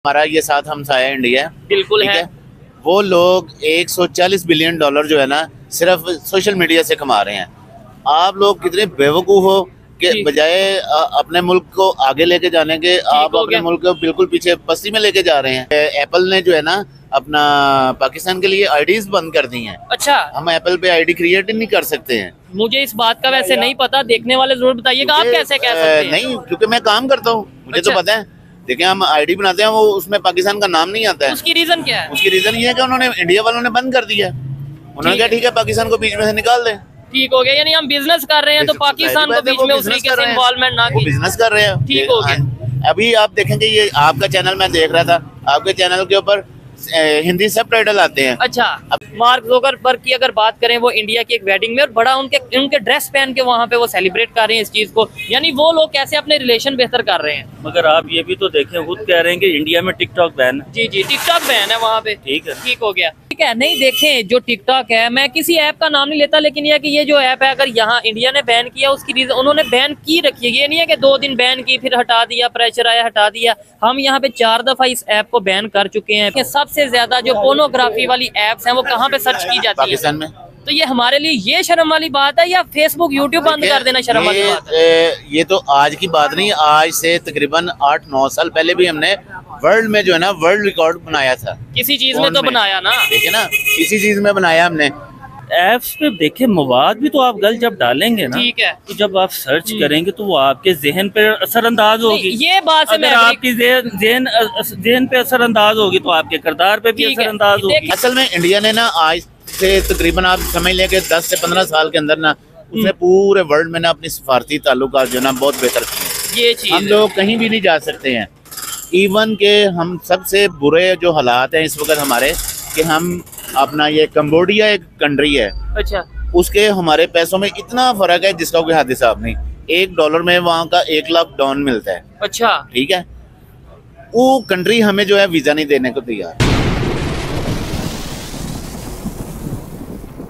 हमारा ये साथ हमसाया इंडिया बिल्कुल है। वो लोग 140 बिलियन डॉलर जो है ना सिर्फ सोशल मीडिया से कमा रहे हैं। आप लोग कितने बेवकूफ़ हो कि बजाय अपने मुल्क को आगे लेके जाने के आप अपने मुल्क को बिल्कुल पीछे पस्ती में लेके जा रहे हैं। एप्पल ने जो है ना अपना पाकिस्तान के लिए आईडीज बंद कर दी हैं। अच्छा, हम एप्पल पे आईडी क्रिएट नहीं कर सकते हैं। मुझे इस बात का वैसे नहीं पता, देखने वाले जरूर बताइएगा। आप कैसे कह सकते हैं? नहीं, क्योंकि मैं काम करता हूँ, मुझे तो पता है। देखिए, हम आईडी बनाते हैं, वो उसमें पाकिस्तान का नाम नहीं आता है। उसकी रीजन क्या है? उसकी रीजन ये है कि उन्होंने इंडिया वालों ने बंद कर दिया। उन्होंने कहा ठीक है, पाकिस्तान को बीच में से निकाल दें। ठीक हो गया, यानी हम बिजनेस कर रहे हैं तो पाकिस्तान को बीच में उस तरीके से इन्वॉल्वमेंट ना की। बिजनेस कर रहे हैं, ठीक हो गया। अभी आप देखेंगे, ये आपका चैनल मैं देख रहा था, आपके चैनल के ऊपर हिंदी सबटाइटल आते हैं। अच्छा, मार्क ज़ुकरबर्ग की अगर बात करें, वो इंडिया की एक वेडिंग में और बड़ा उनके ड्रेस पहन के वहाँ पे वो सेलिब्रेट कर रहे हैं इस चीज को, यानी वो लोग कैसे अपने रिलेशन बेहतर कर रहे हैं। मगर आप ये भी तो देखें, खुद कह रहे हैं कि इंडिया में टिकटॉक बैन है। जी जी, टिकटॉक बैन है वहाँ पे। ठीक है, ठीक हो गया। ठीक है, नहीं देखें, जो टिकटॉक है, मैं किसी ऐप का नाम नहीं लेता, लेकिन यह कि ये जो ऐप है, अगर यहाँ इंडिया ने बैन किया, उसकी रीजन उन्होंने बैन की रखी है। ये नहीं है कि 2 दिन बैन की फिर हटा दिया, प्रेशर आया हटा दिया। हम यहाँ पे 4 दफा इस ऐप को बैन कर चुके हैं। सबसे ज्यादा जो पोर्नोग्राफी वाली एप्स हैं वो कहाँ पे सर्च की जाती है? पाकिस्तान में। तो ये हमारे लिए ये शर्म वाली बात है, या फेसबुक यूट्यूब बंद कर देना शर्म वाली बात है? ये तो आज की बात नहीं, आज से तकरीबन 8-9 साल पहले भी हमने वर्ल्ड में जो है ना वर्ल्ड रिकॉर्ड बनाया था। किसी चीज में तो बनाया ना, देखिए ना, किसी चीज में बनाया हमने। ऐप्स पे देखे, मवाद भी तो आप गल जब डालेंगे ना, ठीक है, तो जब आप सर्च करेंगे तो वो आपके जहन पे असरअंदाज होगी। ये बात से अगर आपकी जहन पे असरअंदाज होगी तो आपके किरदार पे भी असरअंदाज होगी। असल में इंडिया ने ना आज से तकरीबन आप समझ लें कि 10 से 15 साल के अंदर ना उसने पूरे वर्ल्ड में ना अपनी सफारती ताल्लुकात जो ना बहुत बेहतर किए। ये चीज हम लोग कहीं भी नहीं जा सकते हैं। इवन के हम सबसे बुरे जो हालात हैं इस वक्त हमारे, कि हम अपना ये कंबोडिया एक कंट्री है, अच्छा, उसके हमारे पैसों में इतना फर्क है जिसका कोई हद हिसाब नहीं। $1 में वहाँ का 1 लाख डॉन मिलता है। अच्छा, ठीक है, वो कंट्री हमें जो है वीजा नहीं देने को तैयार।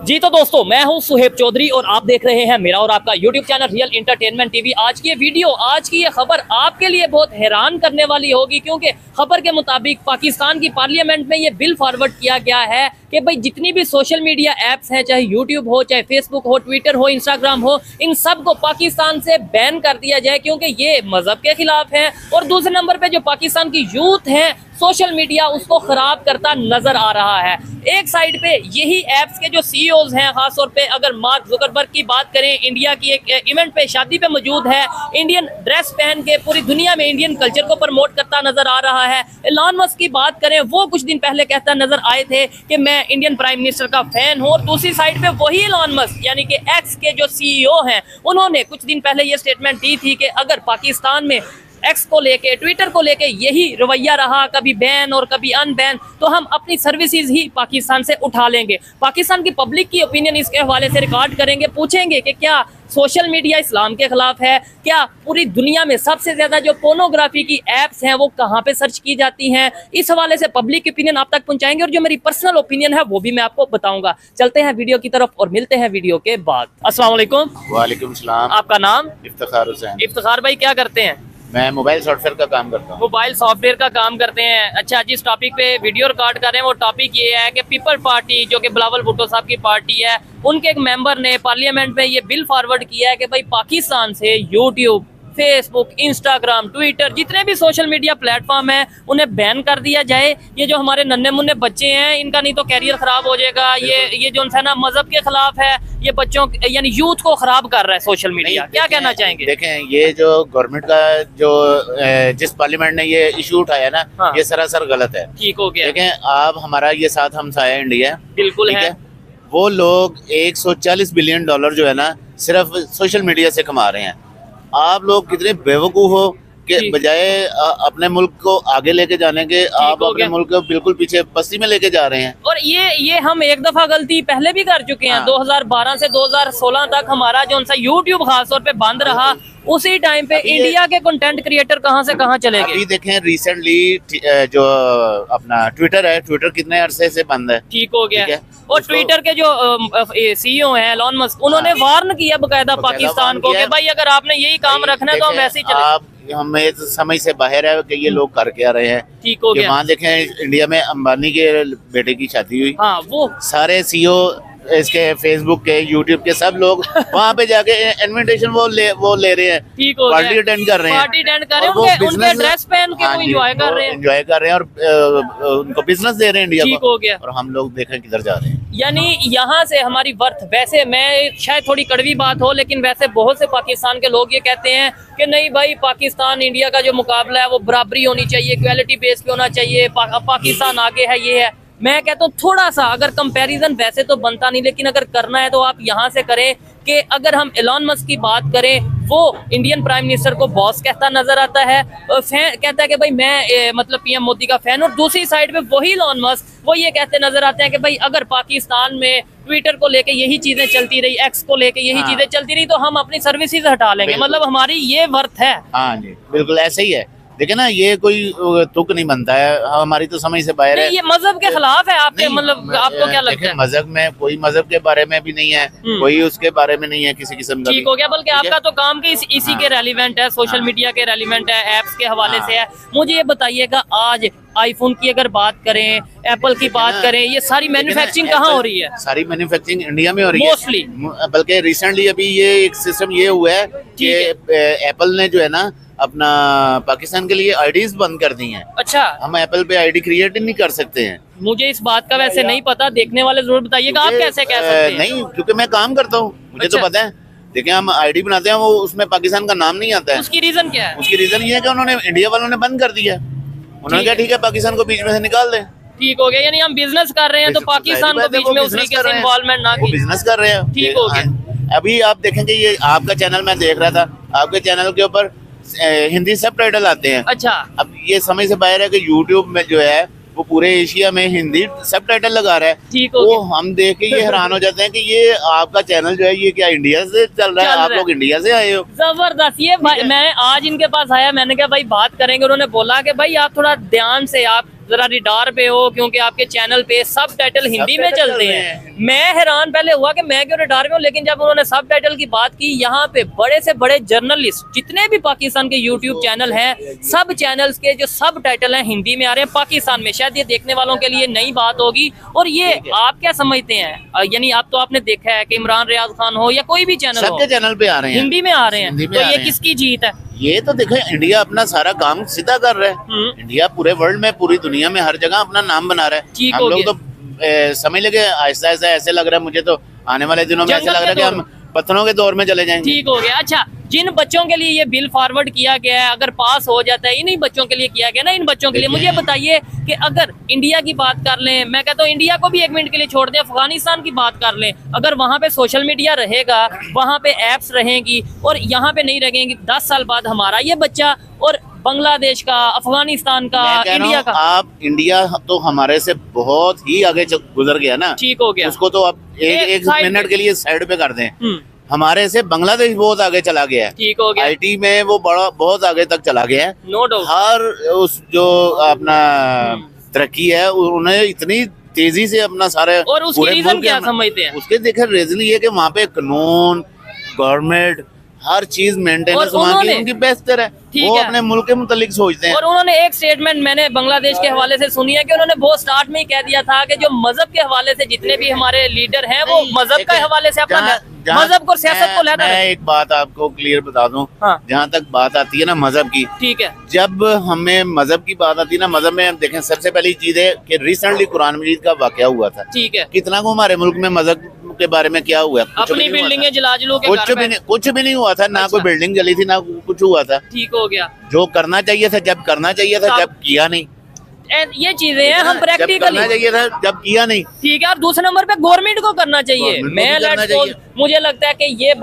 जी तो दोस्तों, मैं हूं सुहेब चौधरी और आप देख रहे हैं मेरा और आपका YouTube channel real entertainment TV. आज की ये वीडियो, आज की ये खबर आपके लिए बहुत हैरान करने वाली होगी, क्योंकि खबर के मुताबिक पाकिस्तान की पार्लियामेंट में ये बिल फॉरवर्ड किया गया है कि भाई जितनी भी सोशल मीडिया ऐप्स हैं, चाहे YouTube हो, चाहे फेसबुक हो, ट्विटर हो, इंस्टाग्राम हो, इन सब को पाकिस्तान से बैन कर दिया जाए, क्योंकि ये मजहब के खिलाफ है। और दूसरे नंबर पे जो पाकिस्तान की यूथ है, सोशल मीडिया उसको खराब करता नजर आ रहा है। एक साइड पे यही ऐप्स के जो सीईओज हैं, खासतौर पे अगर मार्क ज़ुकरबर्ग की बात करें, इंडिया की एक इवेंट पे, शादी पे मौजूद है, इंडियन ड्रेस पहन के पूरी दुनिया में इंडियन कल्चर को प्रमोट करता नजर आ रहा है। एलन मस्क की बात करें, वो कुछ दिन पहले कहता नजर आए थे कि मैं इंडियन प्राइम मिनिस्टर का फैन हूँ। और दूसरी साइड पे वही एलन मस्क यानी कि एक्स के जो सीईओ हैं, उन्होंने कुछ दिन पहले ये स्टेटमेंट दी थी कि अगर पाकिस्तान में एक्स को लेके, ट्विटर को लेके यही रवैया रहा, कभी बैन और कभी अनबैन, तो हम अपनी सर्विसेज ही पाकिस्तान से उठा लेंगे। पाकिस्तान की पब्लिक की ओपिनियन इसके हवाले से रिकॉर्ड करेंगे, पूछेंगे कि क्या सोशल मीडिया इस्लाम के खिलाफ है, क्या पूरी दुनिया में सबसे ज्यादा जो पोर्नोग्राफी की एप्स हैं वो कहाँ पे सर्च की जाती हैं। इस हवाले से पब्लिक ओपिनियन आप तक पहुंचाएंगे और जो मेरी पर्सनल ओपिनियन है वो भी मैं आपको बताऊंगा। चलते हैं वीडियो की तरफ और मिलते हैं वीडियो के बाद। अस्सलाम वालेकुम। वालेकुम सलाम। आपका नाम? इफ्तिखार हुसैन। इफ्तिखार भाई, क्या करते हैं? मैं मोबाइल सॉफ्टवेयर का काम करता हूँ। मोबाइल सॉफ्टवेयर का काम करते हैं। अच्छा, जिस टॉपिक पे वीडियो रिकॉर्ड कर रहे हैं वो टॉपिक ये है कि पीपल पार्टी, जो कि बिलावल भुट्टो साहब की पार्टी है, उनके एक मेंबर ने पार्लियामेंट में ये बिल फॉरवर्ड किया है कि भाई पाकिस्तान से यूट्यूब, फेसबुक, इंस्टाग्राम, ट्विटर, जितने भी सोशल मीडिया प्लेटफॉर्म है उन्हें बैन कर दिया जाए। ये जो हमारे नन्हे मुन्ने बच्चे हैं, इनका नहीं तो कैरियर खराब हो जाएगा। ये जो है ना मजहब के खिलाफ है, ये बच्चों यानी यूथ को खराब कर रहा है सोशल मीडिया। क्या कहना चाहेंगे? देखें, ये जो गवर्नमेंट का जो जिस पार्लियामेंट ने ये इशू उठाया ना, हाँ, ये सरासर गलत है। ठीक हो गया। देखें, आप हमारा ये साथ हमसाया इंडिया बिल्कुल है। वो लोग 140 बिलियन डॉलर जो है ना सिर्फ सोशल मीडिया से कमा रहे हैं। आप लोग कितने बेवकूफ़ हो कि बजाय अपने मुल्क को आगे लेके जाने के आप अपने मुल्क को बिल्कुल पीछे पस्ती में लेके जा रहे हैं। और ये हम एक दफा गलती पहले भी कर चुके हैं। 2012 से 2016 तक हमारा जो सा यूट्यूब खासतौर पे बंद रहा, उसी टाइम पे इंडिया के कंटेंट क्रिएटर कहाँ से कहाँ चले गए। अभी देखें रिसेंटली जो अपना ट्विटर है, ट्विटर कितने अरसे से बंद है, ठीक हो गया। ठीक है? और ट्विटर के जो सीईओ हैं एलॉन मस्क, उन्होंने वार्न किया बकायदा पाकिस्तान को कि भाई अगर आपने यही काम रखना है तो हम ऐसे ही चले। आप हमें तो समझ से बाहर है कि ये लोग कर क्या रहे हैं। ठीक हो गया। वहाँ देखें इंडिया में अंबानी के बेटे की शादी हुई, हाँ वो सारे सीईओ इसके फेसबुक के यूट्यूब के सब लोग वहाँ पे जाके इनविटेशन वो ले रहे हैं, ठीक हो पार्टी अटेंड कर रहे हैं, पार्टी अटेंड कर रहे हैं, उनके ड्रेस पहन के वो एंजॉय कर रहे हैं, एंजॉय कर रहे हैं और उनको बिजनेस दे रहे हैं इंडिया ठीक को। हो गया। और हम लोग देखें किधर जा रहे हैं। यानी यहाँ से हमारी वर्थ, वैसे मैं शायद थोड़ी कड़वी बात हो लेकिन वैसे बहुत से पाकिस्तान के लोग ये कहते हैं कि नहीं भाई पाकिस्तान इंडिया का जो मुकाबला है वो बराबरी होनी चाहिए, इक्वालिटी बेस पे होना चाहिए, पाकिस्तान आगे है, ये है। मैं कहता हूँ थोड़ा सा अगर कंपैरिजन वैसे तो बनता नहीं, लेकिन अगर करना है तो आप यहाँ से करें कि अगर हम एलॉन मस्क की बात करें, वो इंडियन प्राइम मिनिस्टर को बॉस कहता नजर आता है, कहता है कि भाई मैं मतलब पीएम मोदी का फैन, और दूसरी साइड पे वही एलॉन मस्क वो ये कहते नजर आते हैं कि भाई अगर पाकिस्तान में ट्विटर को लेके यही चीजें चलती रही, एक्स को लेके यही चीजें चलती रही, तो हम अपनी सर्विसेज हटा लेंगे। मतलब हमारी ये वर्थ है। हाँ जी बिल्कुल ऐसे ही है। देखिए ना, ये कोई तुक नहीं बनता है, हमारी तो समझ से बाहर है। ये मजहब के खिलाफ है आपके, मतलब आपको क्या लगता है? मजहब में कोई मजहब के बारे में भी नहीं है, कोई उसके बारे में नहीं है किसी किस्म का। ठीक हो गया। बल्कि आपका तो काम की इसी के रेलिवेंट है, सोशल मीडिया के रेलिवेंट है, एप्स के हवाले से है। मुझे ये बताइएगा, आज आईफोन की अगर बात करें, एप्पल की बात करें, ये सारी मैन्युफैक्चरिंग कहाँ हो रही है? सारी मैन्युफैक्चरिंग इंडिया में हो रही है मोस्टली। बल्कि रिसेंटली अभी ये एक सिस्टम ये हुआ है कि एप्पल ने जो है ना अपना पाकिस्तान के लिए आईडीज बंद कर दी हैं। अच्छा, हम एप्पल पे आईडी क्रिएट नहीं कर सकते हैं। मुझे इस बात का वैसे नहीं पता, देखने वाले जरूर बताइएगा। आप कैसे कह सकते हैं? नहीं, क्योंकि मैं काम करता हूँ, मुझे तो पता है। देखिए हम आईडी बनाते हैं, वो उसमें पाकिस्तान का नाम नहीं आता है। उसकी रीजन क्या है? उसकी रीजन ये है कि उन्होंने इंडिया वालों ने बंद कर दिया। उन्होंने कहा ठीक है पाकिस्तान को बीच में से निकाल दें। ठीक हो गया। यानी हम बिजनेस कर रहे हैं तो पाकिस्तान को बीच में उस तरीके से इन्वॉल्वमेंट ना की, बिजनेस कर रहे हैं। ठीक हो गया। अभी आप देखेंगे, ये आपका चैनल मैं देख रहा था, आपके चैनल के ऊपर हिंदी सबटाइटल आते हैं। अच्छा, अब ये समझ से बाहर है कि यूट्यूब में जो है वो पूरे एशिया में हिंदी सबटाइटल लगा रहा है। ठीक हो वो हम देख के ये हैरान हो जाते हैं कि ये आपका चैनल जो है ये क्या इंडिया से चल रहा है? आप लोग इंडिया से आए हो? जबरदस्त। ये मैं आज इनके पास आया, मैंने कहा भाई बात करेंगे। उन्होंने बोला कि भाई आप थोड़ा ध्यान से, आप जरा रिडार पे हो क्योंकि आपके चैनल पे सब टाइटल हिंदी में चलते हैं। मैं हैरान पहले हुआ कि मैं क्यों रिडार में हूँ, लेकिन जब उन्होंने सब टाइटल की बात की, यहाँ पे बड़े से बड़े जर्नलिस्ट जितने भी पाकिस्तान के यूट्यूब चैनल हैं, सब चैनल्स के जो सब टाइटल हैं हिंदी में आ रहे हैं पाकिस्तान में। शायद ये देखने वालों के लिए नई बात होगी। और ये आप क्या समझते हैं, यानी आप तो आपने देखा है कि इमरान रियाज खान हो या कोई भी चैनल हो, सबके चैनल पे आ रहे हैं, हिंदी में आ रहे हैं, तो ये किसकी जीत है? ये तो देखो इंडिया अपना सारा काम सीधा कर रहा है। इंडिया पूरे वर्ल्ड में, पूरी दुनिया में हर जगह अपना नाम बना रहा है। हम लोग तो समझ लगे आहिस्ता आहिस्ता ऐसे लग रहा है, मुझे तो आने वाले दिनों में ऐसे लग रहा है कि हम पत्थरों के दौर में चले जाएंगे। ठीक हो गया। अच्छा, जिन बच्चों के लिए ये बिल फॉरवर्ड किया गया है, अगर पास हो जाता है, इन्हीं बच्चों के लिए किया गया ना, इन बच्चों के लिए, मुझे बताइए कि अगर इंडिया की बात कर लें, मैं कहता हूँ इंडिया को भी एक मिनट के लिए छोड़ दें, अफगानिस्तान की बात कर लें, अगर वहाँ पे सोशल मीडिया रहेगा, वहाँ पे एप्स रहेंगी और यहाँ पे नहीं रहेंगी, 10 साल बाद हमारा ये बच्चा और बांग्लादेश का, अफगानिस्तान का, इंडिया का, आप इंडिया तो हमारे से बहुत ही आगे गुजर गया ना। ठीक हो गया। उसको तो आप एक मिनट के लिए साइड पे कर दें। हमारे से बांग्लादेश बहुत आगे चला गया है। ठीक हो गया। आईटी में वो बहुत आगे तक चला गया है। No doubt. हर उस जो अपना तरक्की है उन्हें इतनी तेजी से अपना सारे, और उसकी रीजन क्या समझते हैं? उसके देखे रीजन ये कि वहाँ पे कानून, गवर्नमेंट, हर चीज मेंटेनेंस वहाँ की उनकी बेहतर है। वो अपने मुल्क के मुतालिक सोचते हैं। और उन्होंने एक स्टेटमेंट मैंने बांग्लादेश के हवाले से सुनी है कि उन्होंने बहुत स्टार्ट में ही कह दिया था कि जो मजहब के हवाले से जितने भी हमारे लीडर हैं वो मजहब के हवाले से अपना मजहब को, सियासत को लेना। मैं एक बात आपको क्लियर बता दूं, जहाँ तक बात आती है ना मजहब की, ठीक है, जब हमें मजहब की बात आती है ना, मजहब में हम देखें सबसे पहली चीज है कि रिसेंटली कुरान मजीद का वाकया हुआ था। ठीक है, कितना को हमारे मुल्क में मजहब के बारे में क्या हुआ? अपनी बिल्डिंगें जला जलू के कुछ भी नहीं हुआ था, ना कोई बिल्डिंग जली थी, ना कुछ हुआ था। ठीक हो गया। जो करना चाहिए था जब करना चाहिए था, जब किया नहीं। ये चीजें हैं, हम प्रैक्टिकली करना चाहिए था जब किया नहीं। ठीक है। और दूसरे नंबर पे गवर्नमेंट को करना चाहिए। मुझे लगता है कि ये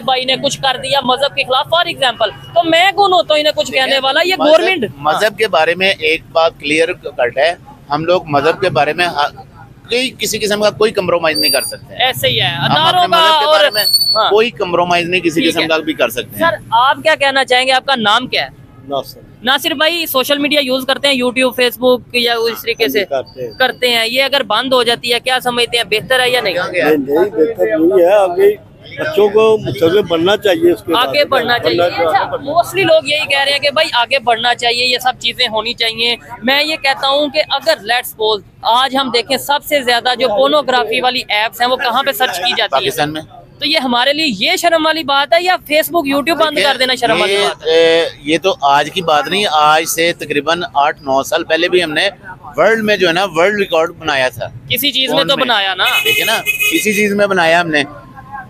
भाई ने कुछ कर दिया मजहब के खिलाफ, फॉर एग्जांपल, तो मैं कौन होता हूँ इन्हें कुछ कहने वाला? ये गवर्नमेंट। मजहब के बारे में एक बात क्लियर कट है, हम लोग मजहब के बारे में किसी किस्म का कोई कम्प्रोमाइज नहीं कर सकते। ऐसे ही है हम अपने अनारों का मजहब के और बारे में कोई कम्प्रोमाइज नहीं किसी किस्म का भी कर सकते हैं। सर आप क्या कहना चाहेंगे, आपका नाम क्या है? नासिर भाई, सोशल मीडिया यूज करते हैं, यूट्यूब, फेसबुक या इस तरीके से करते हैं, ये अगर बंद हो जाती है क्या समझते हैं, बेहतर है या नहीं? नहीं बेहतर नहीं है, आगे बच्चों को मुस्तक़बिल बनना चाहिए, उसके आगे बढ़ना चाहिए। अच्छा, मोस्टली लोग यही कह रहे हैं कि भाई आगे बढ़ना चाहिए, ये सब चीजें होनी चाहिए। मैं ये कहता हूँ कि अगर लेट्स सपोज आज हम देखें सबसे ज्यादा जो पोर्नोग्राफी वाली एप्स हैं वो कहाँ पे सर्च की जाती है? पाकिस्तान में। तो ये हमारे लिए ये शर्म वाली बात है या फेसबुक यूट्यूब बंद कर देना शर्म वाली बात है? ये तो आज की बात नहीं, आज से तकरीबन 8-9 साल पहले भी हमने वर्ल्ड में जो है ना वर्ल्ड रिकॉर्ड बनाया था। किसी चीज में तो बनाया ना, ठीक है ना, किसी चीज में बनाया हमने,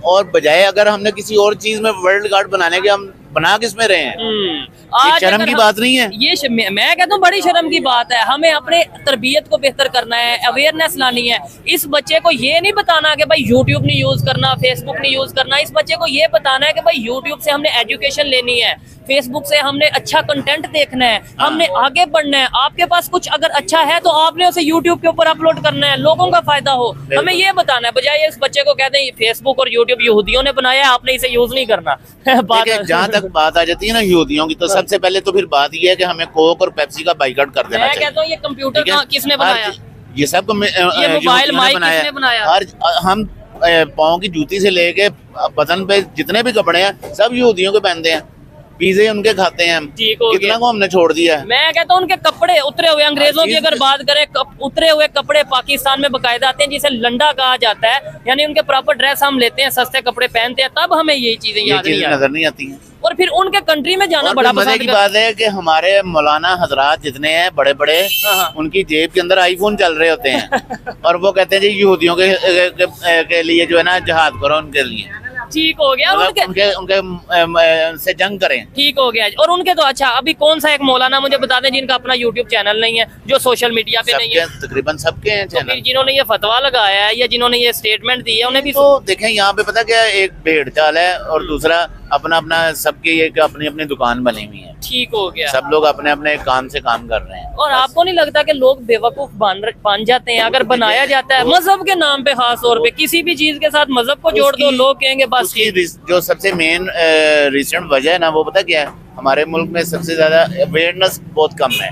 और बजाय अगर हमने किसी और चीज में वर्ल्ड रिकॉर्ड बनाने के, हम बना किस में रहे हैं? आज शर्म की बात नहीं है ये, मैं कहता हूँ बड़ी शर्म की बात है। हमें अपने तरबियत को बेहतर करना है, अवेयरनेस लानी है। इस बच्चे को ये नहीं बताना कि भाई यूट्यूब नहीं यूज करना, फेसबुक नहीं यूज करना। इस बच्चे को ये बताना है कि भाई यूट्यूब से हमने एजुकेशन लेनी है, फेसबुक से हमने अच्छा कंटेंट देखना है, हमने आगे बढ़ना है। आपके पास कुछ अगर अच्छा है तो आपने उसे यूट्यूब के ऊपर अपलोड करना है, लोगों का फायदा हो, हमें ये बताना है। बजाय इस बच्चे को कहते हैं फेसबुक और यूट्यूब यहूदियों ने बनाया है, आपने इसे यूज नहीं करना। जहाँ तक बात आ जाती है ना यहूदियों की, तो सबसे पहले तो फिर बात ये है कि हमें कोक और पेप्सी का बाइकआउट कर देना चाहिए। मैं कहता हूँ ये कंप्यूटर किसने बनाया, ये सब ये मोबाइल माइक किसने बनाया? और हम पाँव की जूती से लेके बदन पे जितने भी कपड़े हैं सब यहूदियों के पहनते हैं, पिज़्ज़े उनके खाते हैं हम, कितना को हमने छोड़ दिया है। मैं कहता हूँ उनके कपड़े उतरे हुए, अंग्रेजों की अगर बात करें, उतरे हुए कपड़े पाकिस्तान में बकायदा आते हैं जिसे लंडा कहा जाता है, यानी उनके प्रॉपर ड्रेस हम लेते हैं, सस्ते कपड़े पहनते हैं, तब हमें यही चीजें याद नजर नहीं आती हैं। और फिर उनके कंट्री में जाना बड़ा मजे की बात है कि हमारे मौलाना हजरात जितने हैं बड़े बड़े, उनकी जेब के अंदर आईफोन चल रहे होते हैं और वो कहते हैं जी यहूदियों के लिए जो है ना जिहाद करो, उनके लिए ठीक हो गया, उनके से जंग करें, ठीक हो गया। और उनके तो अच्छा अभी कौन सा एक मौलाना मुझे बता दें जिनका अपना यूट्यूब चैनल नहीं है, जो सोशल मीडिया पे नहीं है? तकरीबन सबके हैं चैनल। तो जिन्होंने ये फतवा लगाया है या जिन्होंने ये स्टेटमेंट दी है उन्हें भी तो देखें, यहाँ पे पता क्या, एक भेड़ चाल है और दूसरा अपना अपना सबकी एक अपनी अपनी दुकान बनी हुई है। ठीक हो गया, सब लोग अपने अपने काम से काम कर रहे हैं। और आपको नहीं लगता कि लोग बेवकूफ बन जाते हैं अगर बनाया जाता है मजहब के नाम पे? खास तौर पे किसी भी चीज के साथ मजहब को जोड़ दो, लोग कहेंगे बस। जो सबसे मेन रिसेंट वजह है ना, वो पता क्या है, हमारे मुल्क में सबसे ज्यादा अवेयरनेस बहुत कम है,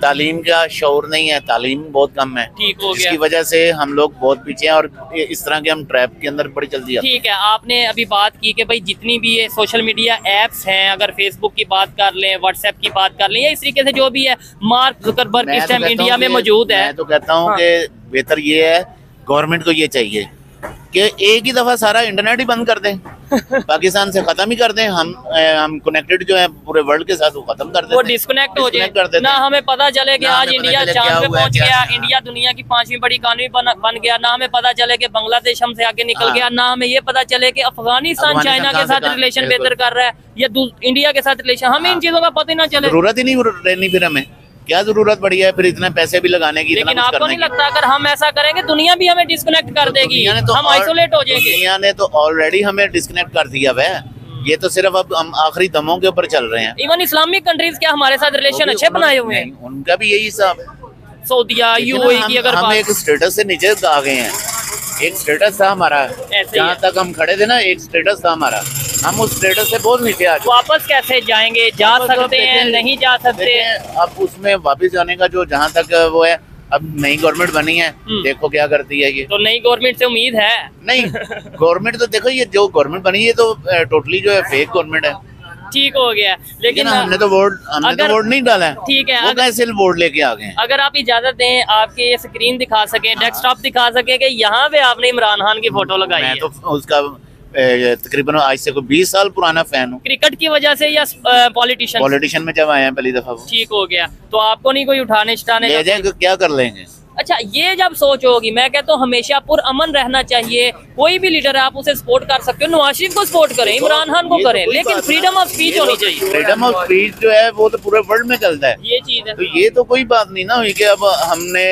तालीम का शौर नहीं है, तालीम बहुत कम है, ठीक हो गया, जिसकी वजह से हम लोग बहुत पीछे हैं और इस तरह के हम ट्रैप के अंदर बड़ी जल्दी आते हैं। ठीक है, आपने अभी बात की कि भाई जितनी भी ये सोशल मीडिया एप्स हैं, अगर फेसबुक की बात कर लें, व्हाट्सएप की बात कर लें, या इस तरीके से जो भी है, मार्क जुकरबर्ग इस टाइम इंडिया में मौजूद है। मैं तो कहता हूँ कि बेहतर ये है, गवर्नमेंट को ये चाहिए कि एक ही दफा सारा इंटरनेट ही बंद कर दें, पाकिस्तान से खत्म ही कर दें। हम कनेक्टेड जो है पूरे वर्ल्ड के साथ वो खत्म कर दें, वो डिस्कनेक्ट हो जाए ना, हमें पता चले कि आज इंडिया चांद पे पहुंच गया, इंडिया दुनिया की 5वीं बड़ी इकॉनमी बन गया, ना हमें पता चले कि बांग्लादेश हमसे आगे निकल गया, ना हमें ये पता चले कि अफगानिस्तान चाइना के साथ रिलेशन बेहतर कर रहा है या इंडिया के साथ रिलेशन, हमें इन चीजों का पता ही ना चले। जरूरत ही नहीं रहनी, फिर हमें क्या जरूरत पड़ी है फिर इतने पैसे भी लगाने की? लेकिन आपको नहीं लगता अगर हम ऐसा करेंगे दुनिया भी हमें डिस्कनेक्ट कर देगी, हम आइसोलेट हो जाएंगे? दुनिया ने तो ऑलरेडी हमें डिस्कनेक्ट कर दिया है, ये तो सिर्फ अब हम आखिरी दमों के ऊपर चल रहे हैं। इवन इस्लामिक कंट्रीज क्या हमारे साथ रिलेशन अच्छे बनाए हुए हैं? उनका भी यही हिसाब है। सऊदिया, यूएई की अगर हम एक स्टेटस से नीचे आ गए हैं, एक स्टेटस था हमारा, जहाँ तक हम खड़े थे ना, एक स्टेटस था हमारा, हम उस स्टेटस से बहुत नीचे आ गए। वापस कैसे जाएंगे? जा सकते हैं, नहीं जा सकते? अब उसमें वापस जाने का जो जहाँ तक वो है, अब नई गवर्नमेंट बनी है, देखो क्या करती है ये। तो नई गवर्नमेंट से उम्मीद है? नहीं, गवर्नमेंट तो देखो, ये जो गवर्नमेंट बनी है तो टोटली जो है फेक गवर्नमेंट है। ठीक हो गया, लेकिन हमने तो वोट नहीं डाला है। ठीक है, अगर सिर्फ वोट लेके आ गए। अगर आप इजाजत दें, आपके ये स्क्रीन दिखा सके, डेस्कटॉप दिखा सके कि यहाँ पे आपने इमरान खान की फोटो लगाई है। मैं तो उसका तकरीबन आज से कोई 20 साल पुराना फैन हूँ। क्रिकेट की वजह से या पॉलिटिशियन में जब आए हैं पहली दफा वो। ठीक हो गया, तो आपको नहीं कोई उठाने क्या कर लेंगे? अच्छा, ये जब सोच होगी, मैं कहता हूँ हमेशा पुरअमन रहना चाहिए। कोई भी लीडर है, आप उसे सपोर्ट कर सकते हो, नवाज शरीफ को सपोर्ट करें, इमरान खान को करें, लेकिन फ्रीडम ऑफ स्पीच होनी चाहिए। फ्रीडम ऑफ स्पीच जो है वो तो पूरे वर्ल्ड में चलता है, ये चीज है। तो ये तो कोई बात नहीं ना हुई कि अब हमने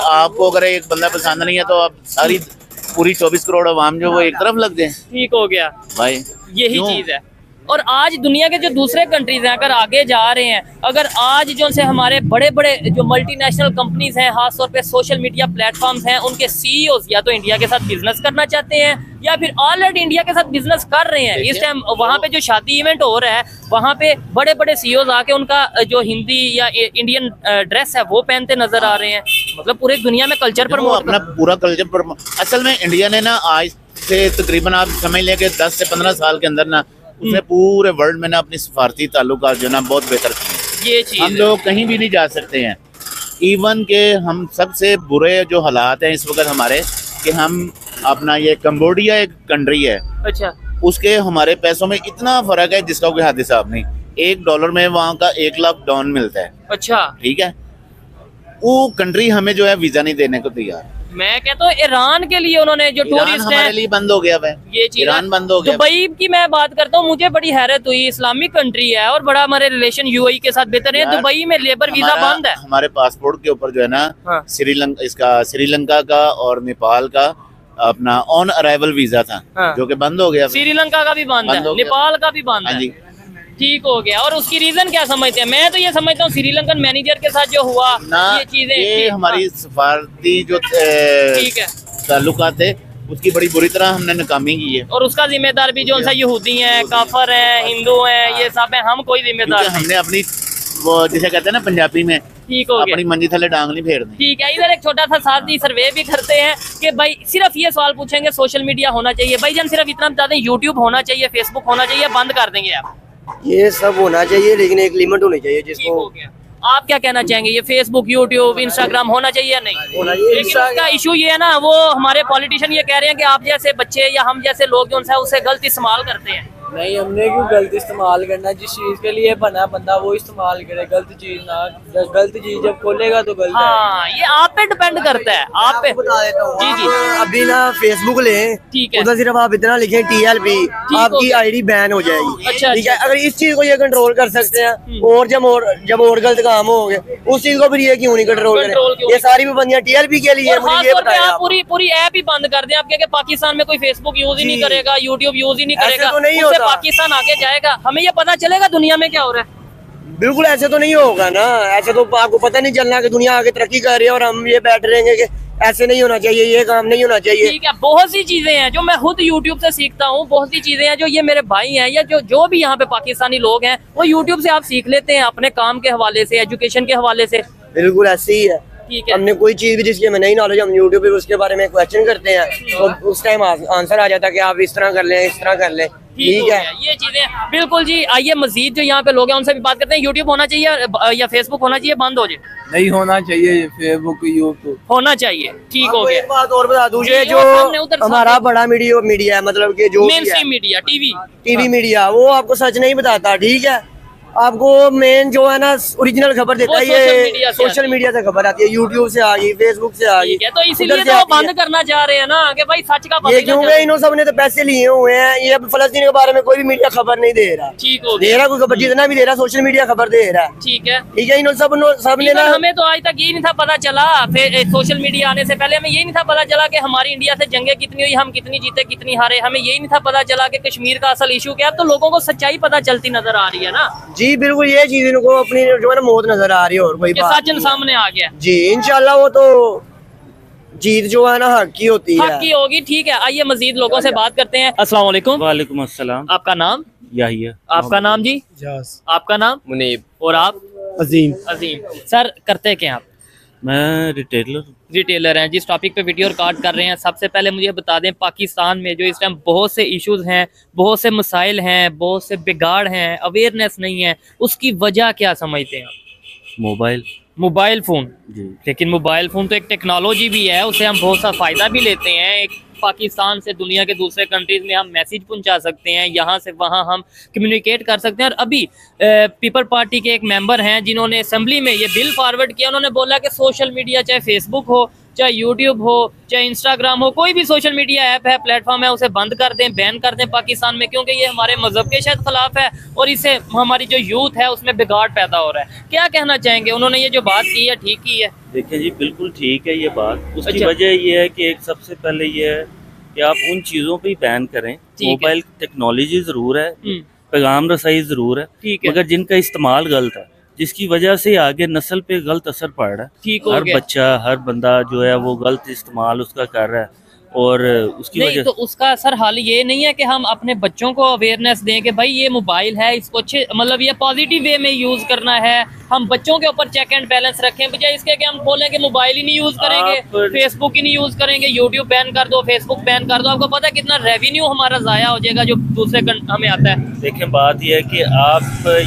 आपको अगर एक बंदा पसंद नहीं है तो अब सारी पूरी 24 करोड़ आवाम जो वो एक तरफ लग जाए। ठीक हो गया भाई, यही चीज है। और आज दुनिया के जो दूसरे कंट्रीज हैं अगर आगे जा रहे हैं, अगर आज जो से हमारे बड़े बड़े जो मल्टीनेशनल कंपनीज हैं, खासतौर पे सोशल मीडिया प्लेटफॉर्म्स हैं, उनके सीईओज या तो इंडिया के साथ बिजनेस करना चाहते हैं या फिर ऑलरेडी इंडिया के साथ बिजनेस कर रहे हैं। इस टाइम वहाँ पे जो शादी इवेंट हो रहा है वहाँ पे बड़े बड़े सीईओज आके उनका जो हिंदी या इंडियन ड्रेस है वो पहनते नजर आ रहे हैं। मतलब पूरे दुनिया में कल्चर पर अपना पूरा कल्चर पर असल में इंडिया ने ना आज से तकरीबन आप समझ लें कि 10 से 15 साल के अंदर ना उसने पूरे वर्ल्ड में ना अपनी सफारती ताल्लुकात जो ना बहुत बेहतर किए। ये चीज हम लोग कहीं भी नहीं जा सकते हैं। इवन के हम सबसे बुरे जो हालात हैं इस वक्त हमारे कि हम अपना ये कंबोडिया एक कंट्री है, अच्छा, उसके हमारे पैसों में इतना फर्क है जिसका कोई हद हिसाब नहीं। $1 में वहाँ का 1 लाख डॉन मिलता है। अच्छा, ठीक है, वो कंट्री हमें जो है वीजा नहीं देने को तैयार। मैं कहता हूँ ईरान के लिए उन्होंने जो टूरिस्ट हमारे लिए बंद हो गया है, ये चीज ईरान बंद हो गया। दुबई की मैं बात करता हूँ, मुझे बड़ी हैरत हुई, इस्लामिक कंट्री है और बड़ा हमारे रिलेशन यूएई के साथ बेहतर है, दुबई में लेबर वीजा बंद है। हमारे पासपोर्ट के ऊपर जो है ना श्रीलंका का और नेपाल का अपना ऑन अराइवल वीजा था, जो कि बंद हो गया। श्रीलंका का भी बंद है, नेपाल का भी बंद है। ठीक हो गया। और उसकी रीजन क्या समझते हैं? मैं तो ये समझता हूँ श्रीलंकन मैनेजर के साथ जो हुआ ये चीजें, ये हमारी सफारती जो ठीक है ताल्लुकात थे उसकी बड़ी बुरी तरह हमने नाकामी की है। और उसका जिम्मेदार भी जो यहूदी हैं, काफर हैं, हिंदू हैं, ये सब है, हम कोई जिम्मेदार नहीं। हमने अपनी वो जिसे कहते हैं ना पंजाबी में, ठीक हो गया, अपनी मंजी थले डांग नहीं फेरनी। ठीक है। इधर एक छोटा सा साथ ही सर्वे भी करते हैं कि भाई सिर्फ ये सवाल पूछेंगे सोशल मीडिया होना चाहिए, भाई जन सिर्फ इतना बता दें यूट्यूब होना चाहिए, फेसबुक होना चाहिए, बंद कर देंगे आप? ये सब होना चाहिए लेकिन एक लिमिट होनी चाहिए जिसको। आप क्या कहना चाहेंगे? ये फेसबुक, यूट्यूब, इंस्टाग्राम होना चाहिए या नहीं होना चाहिए? लेकिन उसका इशू ये है ना, वो हमारे पॉलिटिशियन ये कह रहे हैं कि आप जैसे बच्चे या हम जैसे लोग जो है उसे गलत इस्तेमाल करते हैं। नहीं, हमने क्यों गलत इस्तेमाल करना? जिस चीज के लिए बना बंदा वो इस्तेमाल करे, गलत चीज ना। गलत चीज जब खोलेगा तो गलत हाँ, ये आप पे डिपेंड करता है, आप पे। बता देता हूँ, जी जी, अभी ना फेसबुक लें, ठीक है, उधर सिर्फ आप इतना लिखें TLP, आपकी आईडी बैन हो जाएगी। अच्छा, ठीक है, अगर इस चीज को ये कंट्रोल कर सकते हैं और जब और गलत काम हो गए उस चीज को फिर ये क्यों नहीं कंट्रोल करें? ये सारी पाबंदियां TLP के लिए। मुझे ये बताया, आप पूरी ऐप ही बंद कर दें। आप क्या पाकिस्तान में कोई फेसबुक यूज ही नहीं करेगा, यूट्यूब यूज ही नहीं करेगा, तो नहीं उससे होता। पाकिस्तान आगे जाएगा, हमें ये पता चलेगा दुनिया में क्या हो रहा है। बिल्कुल ऐसे तो नहीं होगा ना, ऐसे तो आपको पता नहीं चलना कि दुनिया आगे तरक्की कर रही है और हम ये बैठ रहेंगे कि ऐसे नहीं होना चाहिए, ये काम नहीं होना चाहिए। ठीक है, बहुत सी चीजें हैं जो मैं खुद यूट्यूब से सीखता हूँ, बहुत सी चीजें हैं जो ये मेरे भाई हैं या जो भी यहाँ पे पाकिस्तानी लोग हैं वो यूट्यूब से आप सीख लेते हैं, अपने काम के हवाले से, एजुकेशन के हवाले से। बिल्कुल ऐसे ही है। ठीक है, हमने कोई चीज भी जिसकी हमें नहीं नॉलेज, हम यूट्यूब पे उसके बारे में क्वेश्चन करते हैं तो उस टाइम आंसर आ जाता है कि आप इस तरह कर लें, इस तरह कर लें। ठीक है, ये चीजें बिल्कुल जी। आइए मजीद जो यहाँ पे लोग हैं उनसे भी बात करते हैं। यूट्यूब होना चाहिए या फेसबुक होना चाहिए, बंद हो जाए? नहीं होना चाहिए, फेसबुक यूट्यूब होना चाहिए। ठीक हो गया। एक बात और बता दूं, ये जी, जो सामने उधर हमारा बड़ा मीडिया है, मतलब कि जो main stream media, TV media, वो आपको सच नहीं बताता। ठीक है, आपको मेन जो है ना ओरिजिनल खबर देता है, ये सोशल मीडिया से खबर आती है, यूट्यूब से आ गई, फेसबुक से आ गई। तो इसीलिए तो बंद करना चाह रहे हैं ना कि भाई सच का ये क्योंकि इन सब ने तो पैसे लिए हुए हैं, ये फलस्तीन के बारे में कोई भी मीडिया खबर नहीं दे रहा। ठीक हो दे रहा कोई खबर, जितना भी दे रहा सोशल मीडिया खबर दे रहा है। ठीक है, ठीक है, इन सब ने ना, हमें तो आज तक यही नहीं था पता चला, फिर सोशल मीडिया आने से पहले हमें यही नहीं था पता चला कि हमारी इंडिया से जंगें कितनी हुई, हम कितनी जीते कितनी हारे, हमें यही नहीं था पता चला कि कश्मीर का असल इशू क्या है। तो लोगों को सच्चाई पता चलती नजर आ रही है ना। जी बिल्कुल, ये चीज इनको अपनी जो है ना मौत नजर आ रही है और कोई बात सच सामने आ गया जी। इंशाल्लाह वो तो जीत जो है ना हक की होती है, हक की होगी। ठीक है, आइए मजीद लोगों से बात करते हैं। अस्सलाम वालेकुम। वालेकुम अस्सलाम। आपका नाम? यही है। आपका नाम जी? आपका नाम? मुनीब। और आप? अजीम। अजीम। सर करते क्या आप? मैं रिटेलर हैं। जिस टॉपिक पे वीडियो रिकॉर्ड कर रहे हैं, सबसे पहले मुझे बता दें, पाकिस्तान में जो इस टाइम बहुत से इश्यूज हैं, बहुत से मसाइल हैं, बहुत से बिगाड़ हैं, अवेयरनेस नहीं है, उसकी वजह क्या समझते हैं आप? मोबाइल फ़ोन जी। लेकिन मोबाइल फ़ोन तो एक टेक्नोलॉजी भी है, उससे हम बहुत सा फ़ायदा भी लेते हैं। एक पाकिस्तान से दुनिया के दूसरे कंट्रीज़ में हम मैसेज पहुंचा सकते हैं, यहाँ से वहाँ हम कम्युनिकेट कर सकते हैं। और अभी पीपल पार्टी के एक मेंबर हैं जिन्होंने असेंबली में ये बिल फॉरवर्ड किया। उन्होंने बोला कि सोशल मीडिया, चाहे फेसबुक हो, चाहे यूट्यूब हो, चाहे इंस्टाग्राम हो, कोई भी सोशल मीडिया ऐप है, प्लेटफॉर्म है, उसे बंद कर दें, बैन कर दें पाकिस्तान में, क्योंकि ये हमारे मजहब के शायद खिलाफ है और इससे हमारी जो यूथ है उसमें बिगाड़ पैदा हो रहा है। क्या कहना चाहेंगे? उन्होंने ये जो बात की है ठीक की है? देखिए जी, बिल्कुल ठीक है ये बात। उसकी अच्छा। वजह ये है कि एक सबसे पहले ये है कि आप उन चीज़ों पे ही बैन करें। मोबाइल टेक्नोलॉजी ज़रूर है, पैगाम रसाई ज़रूर है, ठीक है। मगर जिनका इस्तेमाल गलत है, जिसकी वजह से आगे नस्ल पे गलत असर पड़ रहा है। ठीक हो हर गया। बच्चा, हर बंदा जो है वो गलत इस्तेमाल उसका कर रहा है, और उसकी नहीं वजह तो उसका सर हाल ये नहीं है कि हम अपने बच्चों को अवेयरनेस दें कि भाई ये मोबाइल है, इसको अच्छे मतलब ये पॉजिटिव वे में यूज करना है, हम बच्चों के ऊपर चेक एंड बैलेंस रखें, बजाय इसके कि हम बोलें कि मोबाइल ही नहीं यूज करेंगे, फेसबुक ही नहीं यूज करेंगे, यूट्यूब बैन कर दो, फेसबुक बैन कर दो। आपको पता है कितना रेवेन्यू हमारा जाया हो जाएगा जो दूसरे हमें आता है। देखें, बात यह है कि आप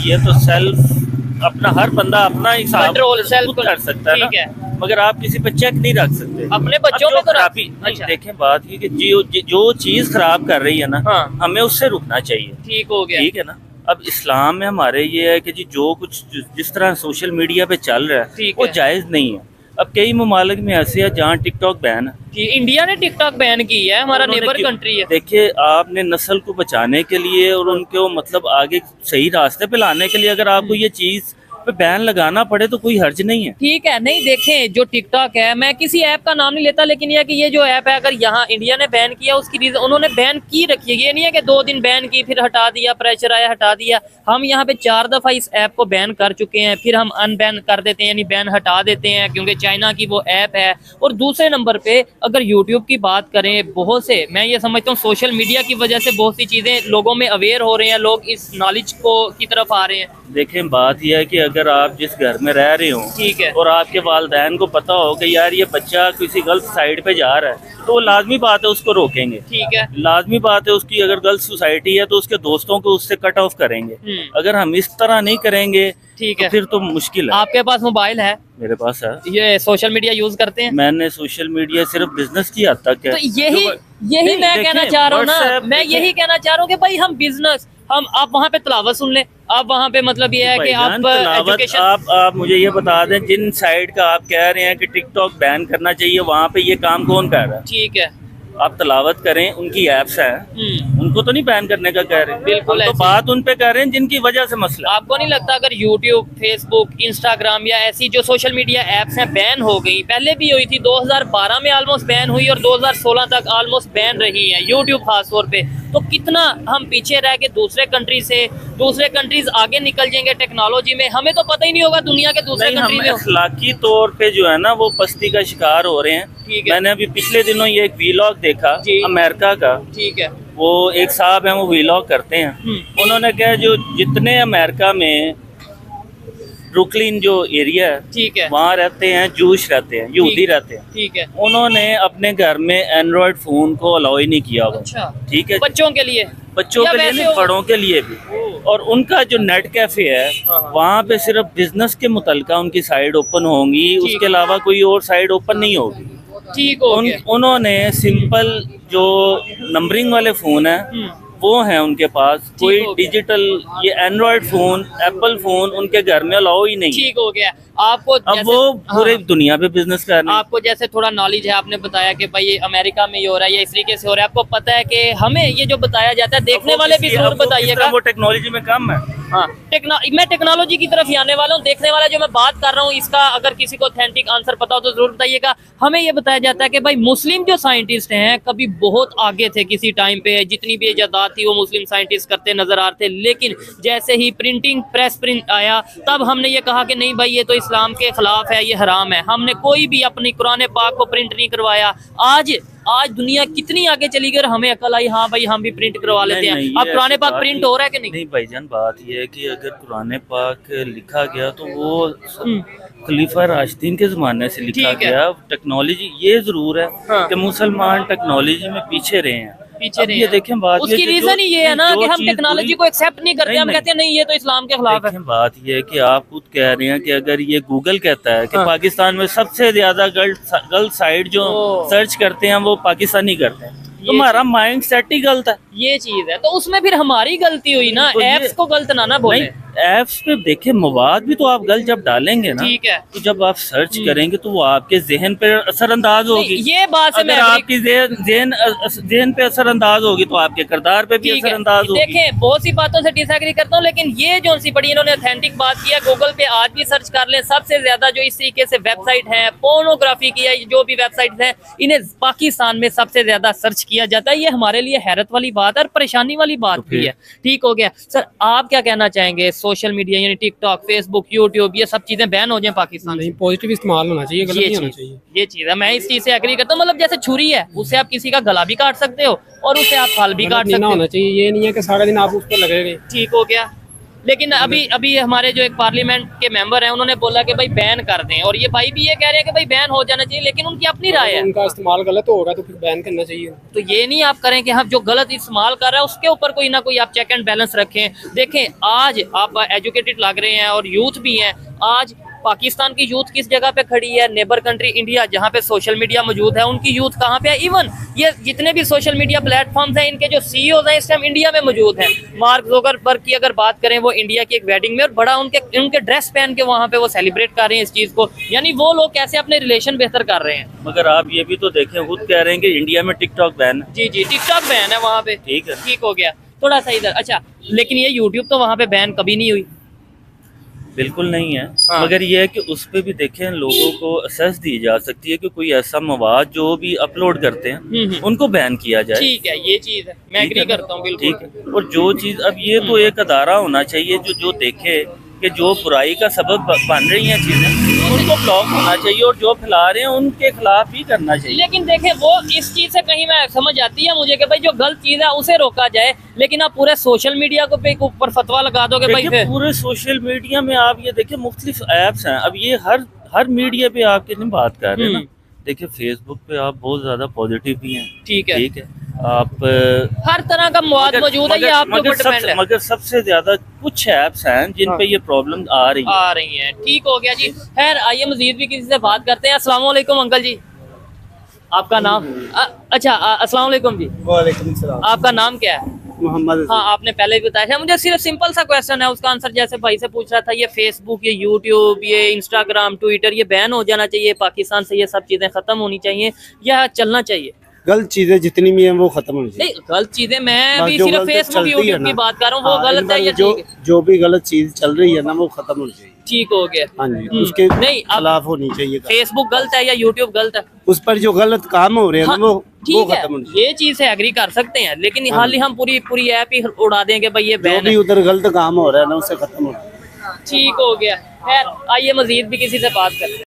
ये तो सेल्फ अपना, हर बंदा अपना हिसाब कंट्रोल सेल्फ कर सकता है ठीक ना, है, मगर आप किसी पे चेक नहीं रख सकते अपने बच्चों अब पे जो तो खराबी अच्छा। देखें, बात ये कि जो चीज खराब कर रही है ना, हाँ। हमें उससे रुकना चाहिए। ठीक हो गया। ठीक है ना। अब इस्लाम में हमारे ये है कि जी जो कुछ जिस तरह सोशल मीडिया पे चल रहा है ठीक वो है। जायज़ नहीं है। अब कई ममालिक में ऐसे है जहाँ टिकटॉक बैन है। ठीक, इंडिया ने टिकटॉक बैन की है, हमारा उन्होंने नेबर क्यों- कंट्री है। देखिए, आपने नस्ल को बचाने के लिए और उनको मतलब आगे सही रास्ते पे लाने के लिए अगर आपको ये चीज पे बैन लगाना पड़े तो कोई हर्ज नहीं है। ठीक है, नहीं देखें जो टिकटॉक है, मैं किसी ऐप का नाम नहीं लेता, लेकिन यह कि ये जो ऐप है अगर यहाँ इंडिया ने बैन किया उसकी रीजन उन्होंने बैन की रखी है। ये नहीं है कि 2 दिन बैन की फिर हटा दिया, प्रेशर आया हटा दिया। हम यहाँ पे 4 दफा इस ऐप को बैन कर चुके हैं, फिर हम अनबैन कर देते हैं, यानी बैन हटा देते हैं क्योंकि चाइना की वो ऐप है। और दूसरे नंबर पे अगर यूट्यूब की बात करें, बहुत से मैं ये समझता हूँ सोशल मीडिया की वजह से बहुत सी चीजें लोगों में अवेयर हो रहे हैं, लोग इस नॉलेज को की तरफ आ रहे हैं। देखें, बात यह है कि अगर आप जिस घर में रह रहे हो ठीक है, और आपके वालिदैन को पता हो कि यार ये बच्चा किसी गलत साइड पे जा रहा है, तो वो लाजमी बात है उसको रोकेंगे। ठीक है, लाजमी बात है उसकी, अगर गलत सोसाइटी है तो उसके दोस्तों को उससे कट ऑफ करेंगे। अगर हम इस तरह नहीं करेंगे ठीक तो है। फिर तो मुश्किल है। आपके पास मोबाइल है, मेरे पास है। ये सोशल मीडिया यूज करते हैं? मैंने सोशल मीडिया सिर्फ बिजनेस की हद तक है। तो यही नहीं, मैं कहना देखें, चाह रहा हूँ ना, WhatsApp मैं देखें। यही कहना चाह रहा हूँ कि भाई हम बिजनेस, हम आप वहाँ पे तलावत सुन लें, आप वहाँ पे मतलब ये है कि आप भाईजान, तलावत एजुकेशन आप मुझे ये बता दें, जिन साइड का आप कह रहे हैं कि टिकटॉक बैन करना चाहिए, वहाँ पे ये काम कौन कर रहा है? ठीक है। आप तलावत करें, उनकी ऐप्स हैं, उनको तो नहीं बैन करने का कह रहे हैं। बिल्कुल हम तो ऐसे। बात उन पे कर रहे हैं जिनकी वजह से मसला। आपको नहीं लगता अगर यूट्यूब, फेसबुक, इंस्टाग्राम या ऐसी जो सोशल मीडिया एप्स हैं बैन हो गई, पहले भी हुई थी, 2012 में ऑलमोस्ट बैन हुई और 2016 तक ऑलमोस्ट बैन रही है, यूट्यूब खास तौर पे, तो कितना हम पीछे रह के दूसरे कंट्रीज आगे निकल जाएंगे टेक्नोलॉजी में, हमें तो पता ही नहीं होगा दुनिया के दूसरे नहीं, कंट्री हम में। अखलाकी तौर पे जो है ना वो पस्ती का शिकार हो रहे हैं। ठीक है। मैंने अभी पिछले दिनों ये एक वीलॉग देखा जी। अमेरिका का। ठीक है। वो एक साहब हैं, वो वीलॉग करते हैं। उन्होंने कहा जो जितने अमेरिका में ब्रुकलिन जो एरिया है, ठीक है। वहाँ रहते हैं जूश रहते हैं, यहूदी रहते हैं। ठीक है। उन्होंने अपने घर में एंड्रॉयड फोन को अलाउ ही नहीं किया हुआ। अच्छा, ठीक है, बच्चों के लिए, बच्चों या के लिए वैसे नहीं, बड़ों के लिए भी। और उनका जो नेट कैफे है वहाँ पे सिर्फ बिजनेस के मुतलका उनकी साइड ओपन होंगी, उसके अलावा कोई और साइड ओपन नहीं होगी। ठीक हो गया। उन्होंने सिंपल जो नंबरिंग वाले फोन है वो है उनके पास, कोई हो गया। डिजिटल ये एंड्रॉयड फोन, एप्पल फोन उनके घर में अलाउ ही नहीं है। ठीक हो गया। आपको अब जैसे- वो पूरे हाँ। दुनिया पे बिजनेस कर रहे हैं। आपको जैसे थोड़ा नॉलेज है, आपने बताया कि भाई ये अमेरिका में ये हो रहा है, ये इस तरीके से हो रहा है, आपको पता है कि हमें ये जो बताया जाता है, देखने वाले भी जरूर बताइएगा। वो टेक्नोलॉजी में कम है। हाँ, मैं टेक्नोलॉजी की तरफ ही आने वाला हूँ। देखने वाला जो मैं बात कर रहा हूँ, इसका अगर किसी को ऑथेंटिक आंसर पता हो तो जरूर बताइएगा। हमें ये बताया जाता है कि भाई मुस्लिम जो साइंटिस्ट हैं कभी बहुत आगे थे, किसी टाइम पे जितनी भी इजादात थी वो मुस्लिम साइंटिस्ट करते नजर आ रहे थे, लेकिन जैसे ही प्रिंटिंग प्रेस प्रिंट आया तब हमने ये कहा कि नहीं भाई ये तो इस्लाम के खिलाफ है, ये हराम है। हमने कोई भी अपनी कुरान पाक को प्रिंट नहीं करवाया। आज दुनिया कितनी आगे चली गई और हमें अकल आई, हाँ भाई हम भी प्रिंट करवा लेते हैं। अब कुरान पाक प्रिंट हो रहा है कि नहीं? नहीं भाईजान, बात यह है कि अगर कुरान पाक लिखा गया तो वो खलीफा राशिदीन के जमाने से लिखा ठीक है। गया। टेक्नोलॉजी ये जरूर है हाँ। कि मुसलमान टेक्नोलॉजी में पीछे रहे हैं। पीछे अब रहे ये हैं। देखें, बात उसकी रीजन ही ये है ना कि हम टेक्नोलॉजी को एक्सेप्ट नहीं करते, हम कहते हैं नहीं ये तो इस्लाम के खिलाफ है। देखें, बात ये है कि आप खुद कह रहे हैं कि अगर ये गूगल कहता है कि हाँ। पाकिस्तान में सबसे ज्यादा गलत साइट जो सर्च करते हैं वो पाकिस्तानी करते हैं, तो हमारा माइंड सेट ही गलत है। ये चीज है, तो उसमें फिर हमारी गलती हुई ना, तो ये- एप्स को गलत ना बोले। नहीं, ऐप्स पे देखे मवाद भी तो आप गलत जब डालेंगे ना, ठीक है, तो जब आप सर्च करेंगे तो वो आपके जहन पे असरअंदाज होगी। ये बात से अगर आपकी जहन पे असरअंदाज होगी तो आपके किरदार पे भी असरअंदाज होगी। देखें, बहुत सी बातों से डिसएग्री करता हूँ, लेकिन ये जो सी पड़ी इन्होंने ऑथेंटिक बात किया। गूगल पे आज भी सर्च कर लें, सबसे ज्यादा जो इस तरीके से वेबसाइट है पोर्नोग्राफी की, जो भी वेबसाइट है, इन्हें पाकिस्तान में सबसे ज्यादा सर्च किया जाता है। ये हमारे लिए हैरत वाली बात है और परेशानी वाली बात भी है। ठीक हो गया सर, आप क्या कहना चाहेंगे? सोशल मीडिया यानी टिकटॉक, फेसबुक, यूट्यूब, ये सब चीजें बैन हो जाए पाकिस्तान में? पॉजिटिव इस्तेमाल होना चाहिए, गलत नहीं होना चाहिए। ये चीज है, मैं इस चीज से एग्री करता हूँ। मतलब जैसे छुरी है, उससे आप किसी का गला भी काट सकते हो और उससे आप फल भी काट सकते हो। होना चाहिए, ये नहीं है कि सारा दिन आप उस पर लगे रहे। ठीक हो गया। लेकिन अभी हमारे जो एक पार्लियामेंट के मेंबर हैं, उन्होंने बोला कि भाई बैन कर दें, और ये भाई भी ये कह रहे हैं कि भाई बैन हो जाना चाहिए, लेकिन उनकी अपनी राय है। उनका इस्तेमाल गलत होगा तो फिर बैन करना चाहिए। तो ये नहीं आप करें कि हम जो गलत इस्तेमाल कर रहे हैं उसके ऊपर कोई ना कोई आप चेक एंड बैलेंस रखें। देखें, आज आप एजुकेटेड लग रहे हैं और यूथ भी हैं। आज पाकिस्तान की यूथ किस जगह पे खड़ी है? नेबर कंट्री इंडिया, जहाँ पे सोशल मीडिया मौजूद है, उनकी यूथ कहाँ पे है? इवन ये जितने भी सोशल मीडिया प्लेटफॉर्म्स हैं, इनके जो सीईओज हैं इस टाइम इंडिया में मौजूद हैं। मार्क ज़ुकरबर्ग की अगर बात करें, वो इंडिया की एक वेडिंग में और बड़ा उनके ड्रेस पहन के वहाँ पे वो सेलिब्रेट कर रहे हैं इस चीज़ को। यानी वो लोग कैसे अपने रिलेशन बेहतर कर रहे हैं। मगर आप ये भी तो देखें, खुद कह रहे हैं कि इंडिया में टिकटॉक बैन है। जी टिकटॉक बैन है वहाँ पे। ठीक है, ठीक हो गया, थोड़ा सा इधर। अच्छा, लेकिन ये यूट्यूब तो वहाँ पे बैन कभी नहीं हुई। बिल्कुल नहीं है। हाँ। मगर ये है कि उस पे भी देखें, लोगों को असेस दी जा सकती है कि कोई ऐसा मवाद जो भी अपलोड करते हैं उनको बैन किया जाए। ठीक है, ये चीज़ है, मैं एग्री करता हूँ बिल्कुल। ठीक है। और जो चीज़ अब ये तो एक अदारा होना चाहिए जो देखे कि जो बुराई का सबब बन रही हैं चीज़ें, उनको ब्लॉक होना चाहिए, और जो फैला रहे हैं उनके खिलाफ भी करना चाहिए। लेकिन देखें, वो इस चीज़ से कहीं मैं समझ आती है मुझे कि भाई जो गलत चीज़ है उसे रोका जाए, लेकिन आप पूरे सोशल मीडिया को पे ऊपर फतवा लगा दोगे भाई। फिर पूरे सोशल मीडिया में आप ये देखिए मुख्तलिफ ऐप्स हैं। अब ये हर मीडिया पे आप कितनी बात कर रहे हैं ना। देखिए, फेसबुक पे आप बहुत ज्यादा पॉजिटिव भी हैं। ठीक है, आप हर तरह का मवाद मौजूद है, ये आपके ऊपर डिपेंड है। मगर सबसे ज्यादा कुछ ऐप्स हैं जिन पे ये प्रॉब्लम आ रही है। ठीक हो गया जी। खैर, आइए मजीद भी किसी से बात करते हैं। अस्सलाम वालेकुम अंकल जी, आपका नाम? अच्छा, अस्सलाम वालेकुम जी। वालेकुम सलाम। आपका नाम क्या है? मोहम्मद। हाँ, आपने पहले भी बताया था। मुझे सिर्फ सिंपल सा क्वेश्चन है, उसका आंसर जैसे भाई से पूछ रहा था, ये फेसबुक, ये यूट्यूब, ये इंस्टाग्राम, ट्विटर, ये बैन हो जाना चाहिए पाकिस्तान से? ये सब चीजें खत्म होनी चाहिए या चलना चाहिए? गलत चीजें जितनी भी हैं वो खत्म होनी चाहिए। नहीं, गलत चीजें मैं भी सिर्फ फेसबुक, यूट्यूब की बात कर रहा हूँ, वो गलत है या ठीक है? जो भी गलत चीज चल रही है ना वो खत्म होनी चाहिए। ठीक हो गया। हाँ जी, उसके नहीं, खिलाफ होनी चाहिए। फेसबुक गलत है या यूट्यूब गलत है? उस पर जो गलत काम हो रहे हैं वो खत्म होनी चाहिए। ये चीज से एग्री कर सकते हैं, लेकिन हाल ही हम पूरी ऐप ही उड़ा देंगे भाई ये बैन है। उधर गलत काम हो रहा है ना, उससे खत्म होना। ठीक हो गया। खैर, आइए मजीद भी किसी से बात करते हैं।